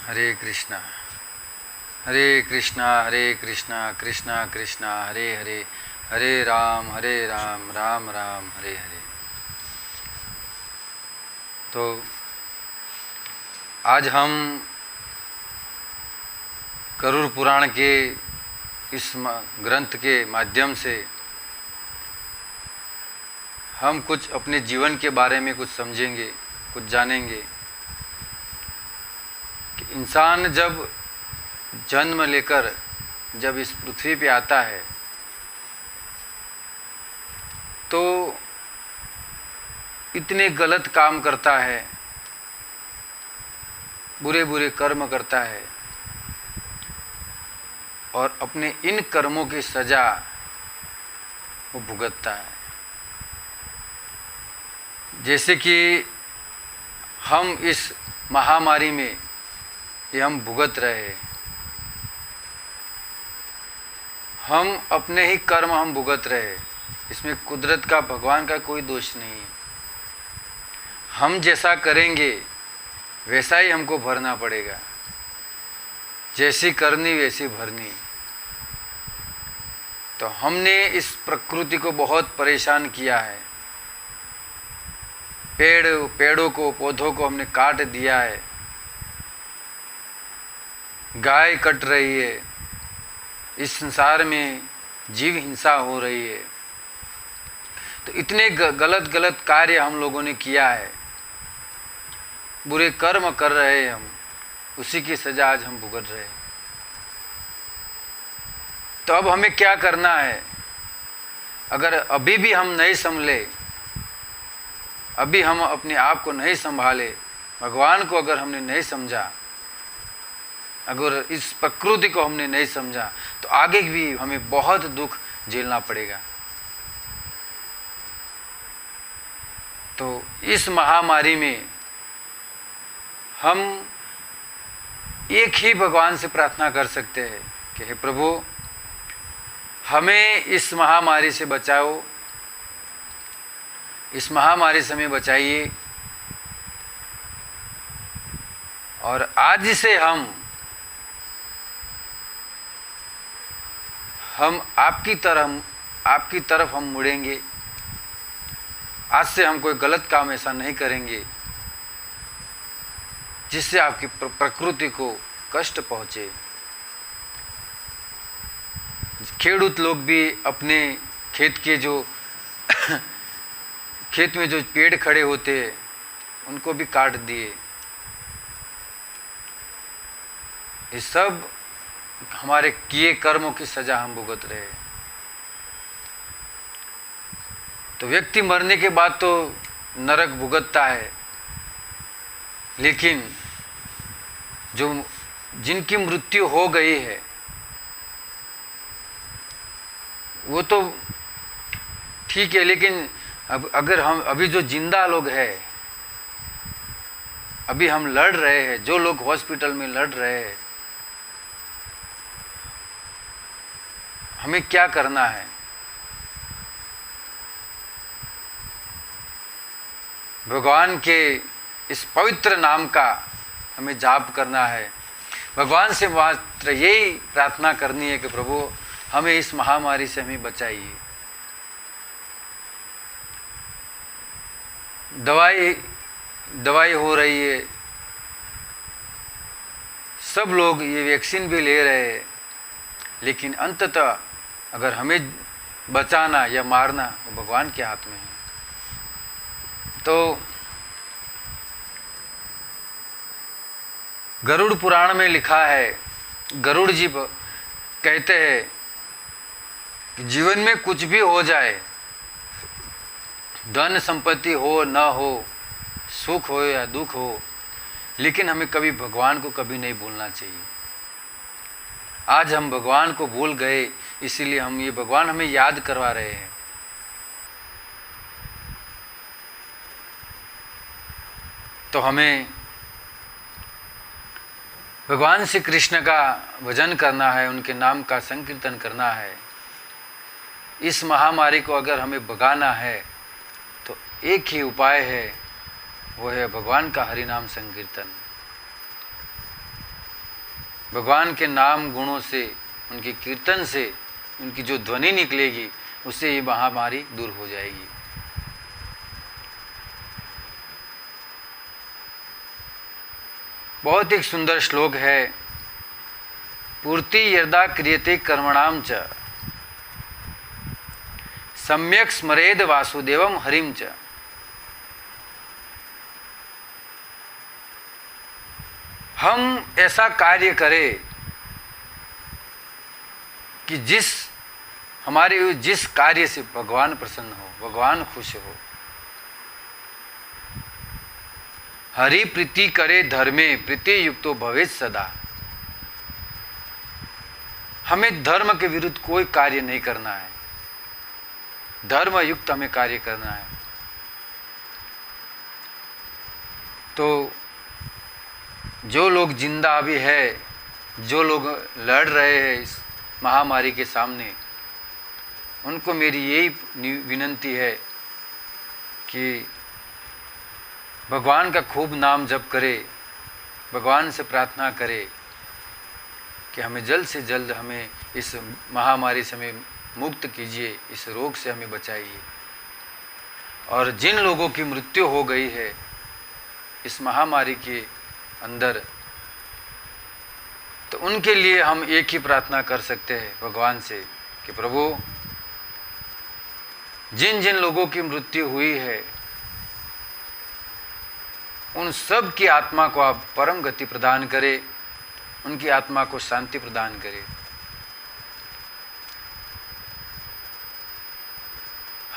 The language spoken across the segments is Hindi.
हरे कृष्णा हरे कृष्णा कृष्णा कृष्णा हरे हरे, हरे राम राम राम हरे हरे। तो आज हम गरुड़ पुराण के इस ग्रंथ के माध्यम से हम कुछ अपने जीवन के बारे में कुछ समझेंगे, कुछ जानेंगे कि इंसान जब जन्म लेकर जब इस पृथ्वी पे आता है तो इतने गलत काम करता है, बुरे बुरे कर्म करता है और अपने इन कर्मों की सजा वो भुगतता है। जैसे कि हम इस महामारी में ये हम भुगत रहे हैं, हम अपने ही कर्म हम भुगत रहे हैं। इसमें कुदरत का, भगवान का कोई दोष नहीं है। हम जैसा करेंगे वैसा ही हमको भरना पड़ेगा, जैसी करनी वैसी भरनी। तो हमने इस प्रकृति को बहुत परेशान किया है, पेड़ों को, पौधों को हमने काट दिया है, गाय कट रही है, इस संसार में जीव हिंसा हो रही है। तो इतने गलत कार्य हम लोगों ने किया है, बुरे कर्म कर रहे हैं हम, उसी की सजा आज हम भुगत रहे हैं। तो अब हमें क्या करना है? अगर अभी भी हम नहीं संभले, अभी हम अपने आप को नहीं संभाले, भगवान को अगर हमने नहीं समझा, अगर इस प्रकृति को हमने नहीं समझा, तो आगे भी हमें बहुत दुख झेलना पड़ेगा। तो इस महामारी में हम एक ही भगवान से प्रार्थना कर सकते हैं कि हे प्रभु, हमें इस महामारी से बचाओ, इस महामारी से हमें बचाइए। और आज से हम आपकी तरफ हम मुड़ेंगे। आज से हम कोई गलत काम ऐसा नहीं करेंगे जिससे आपकी प्रकृति को कष्ट पहुँचे। खेडूत लोग भी अपने खेत के जो खेत में जो पेड़ खड़े होते हैं उनको भी काट दिए। ये सब हमारे किए कर्मों की सजा हम भुगत रहे हैं। तो व्यक्ति मरने के बाद तो नरक भुगतता है, लेकिन जिनकी मृत्यु हो गई है वो तो ठीक है, लेकिन अब अगर हम अभी जो जिंदा लोग हैं, अभी हम लड़ रहे हैं, जो लोग हॉस्पिटल में लड़ रहे हैं, हमें क्या करना है? भगवान के इस पवित्र नाम का हमें जाप करना है। भगवान से मात्र यही प्रार्थना करनी है कि प्रभु, हमें इस महामारी से हमें बचाइए। दवाई हो रही है, सब लोग ये वैक्सीन भी ले रहे हैं, लेकिन अंततः अगर हमें बचाना या मारना वो भगवान के हाथ में है। तो गरुड़ पुराण में लिखा है, गरुड़ जी कहते हैं कि जीवन में कुछ भी हो जाए, धन संपत्ति हो न हो, सुख हो या दुख हो, लेकिन हमें कभी भगवान को कभी नहीं भूलना चाहिए। आज हम भगवान को भूल गए, इसीलिए हम ये भगवान हमें याद करवा रहे हैं। तो हमें भगवान श्री कृष्ण का भजन करना है, उनके नाम का संकीर्तन करना है। इस महामारी को अगर हमें भगाना है तो एक ही उपाय है, वो है भगवान का हरि नाम संकीर्तन। भगवान के नाम गुणों से, उनके कीर्तन से, उनकी जो ध्वनि निकलेगी, उससे ये महामारी दूर हो जाएगी। बहुत एक सुंदर श्लोक है, पूर्ति यदा क्रियते कर्मणाम च सम्यक स्मरेद वासुदेवम हरिम च। हम ऐसा कार्य करें कि जिस कार्य से भगवान प्रसन्न हो, भगवान खुश हो। हरि प्रीति करे धर्मे प्रीति युक्तो भवेत् सदा। हमें धर्म के विरुद्ध कोई कार्य नहीं करना है, धर्म युक्त हमें कार्य करना है। तो जो लोग जिंदा अभी है, जो लोग लड़ रहे हैं इस महामारी के सामने, उनको मेरी यही विनती है कि भगवान का खूब नाम जप करे, भगवान से प्रार्थना करे कि हमें जल्द से जल्द हमें इस महामारी से हमें मुक्त कीजिए, इस रोग से हमें बचाइए। और जिन लोगों की मृत्यु हो गई है इस महामारी के अंदर, तो उनके लिए हम एक ही प्रार्थना कर सकते हैं भगवान से कि प्रभु, जिन जिन लोगों की मृत्यु हुई है उन सब की आत्मा को आप परम गति प्रदान करें, उनकी आत्मा को शांति प्रदान करें।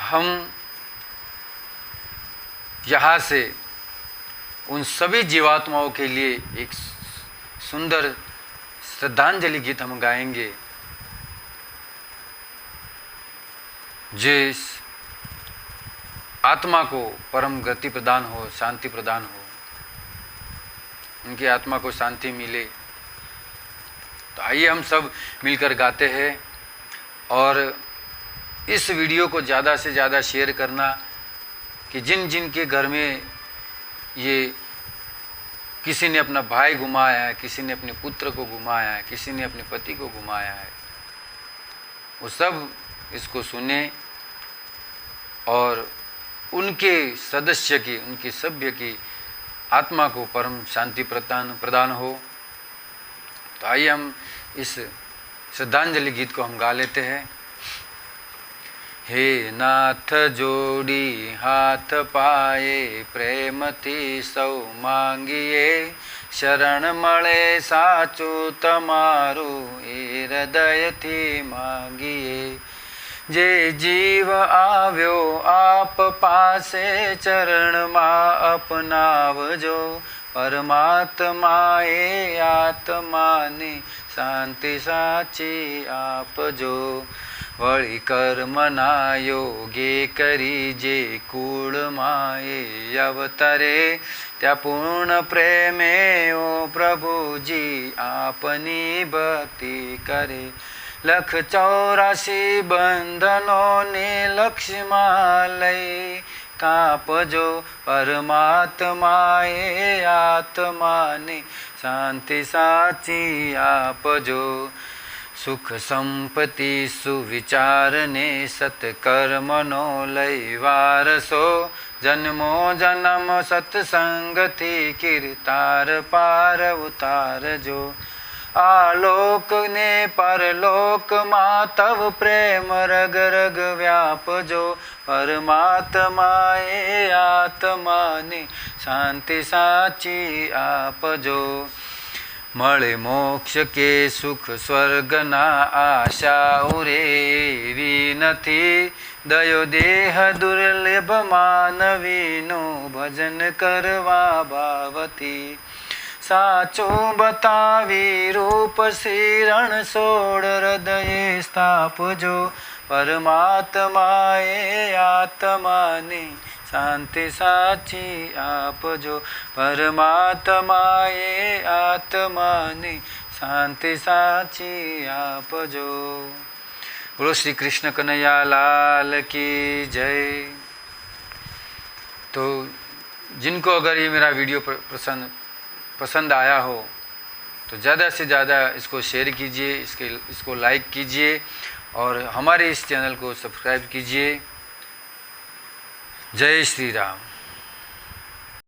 हम यहाँ से उन सभी जीवात्माओं के लिए एक सुंदर श्रद्धांजलि गीत हम गाएंगे, जिस आत्मा को परम गति प्रदान हो, शांति प्रदान हो, उनकी आत्मा को शांति मिले। तो आइए हम सब मिलकर गाते हैं, और इस वीडियो को ज़्यादा से ज़्यादा शेयर करना कि जिन जिन के घर में ये किसी ने अपना भाई गुमाया है, किसी ने अपने पुत्र को गुमाया है, किसी ने अपने पति को गुमाया है, वो सब इसको सुने और उनके सदस्य की, उनके सभ्य की आत्मा को परम शांति प्रदान हो। तो आइए हम इस श्रद्धांजलि गीत को हम गा लेते हैं। हे नाथ जोड़ी हाथ पाए, प्रेम थी सौ मांगिए, शरण मळे साचो तमारो, ए हृदय थी मांगिए। जे जीव आव्यो आप पासे, चरण मां अपनावजो, परमात्माए आत्मा ने शांति साची आपजो। वळी कर्मना योगे करीजे, कूळ माये अवतरे, त्या पूर्ण प्रेमे ओ प्रभुजी आपनी भक्ति करे। 184 बंधनों ने लक्ष्मालय, कापजो परमात्माए आत्मा ने शांति साची आपजो। सुख संपत्ति सुविचार ने सत्कर्मनो लय वारसो, जन्मो जन्म सत्संग थी कीर्तार पार उतार जो। आलोक ने परलोक मातव प्रेम रग रग व्यापजो, परमात्माए आत्मा ने शांति साची आपजो। मळे मोक्ष के सुख स्वर्ग ना आशा उरेवी नथी, दयो देह दुर्लभ मानवीनो भजन करवा भावती। साचो बतावी रूप श्रीरण सोड़ हृदय स्थापजो, परमात्माए आत्मा ने शांति साची आपजो, परमात्माए आत्मा ने शांति साची आपजो। बोलो श्री कृष्ण कन्हैया लाल की जय। तो जिनको अगर ये मेरा वीडियो पसंद आया हो तो ज़्यादा से ज़्यादा इसको शेयर कीजिए, इसको लाइक कीजिए और हमारे इस चैनल को सब्सक्राइब कीजिए। जय श्री राम।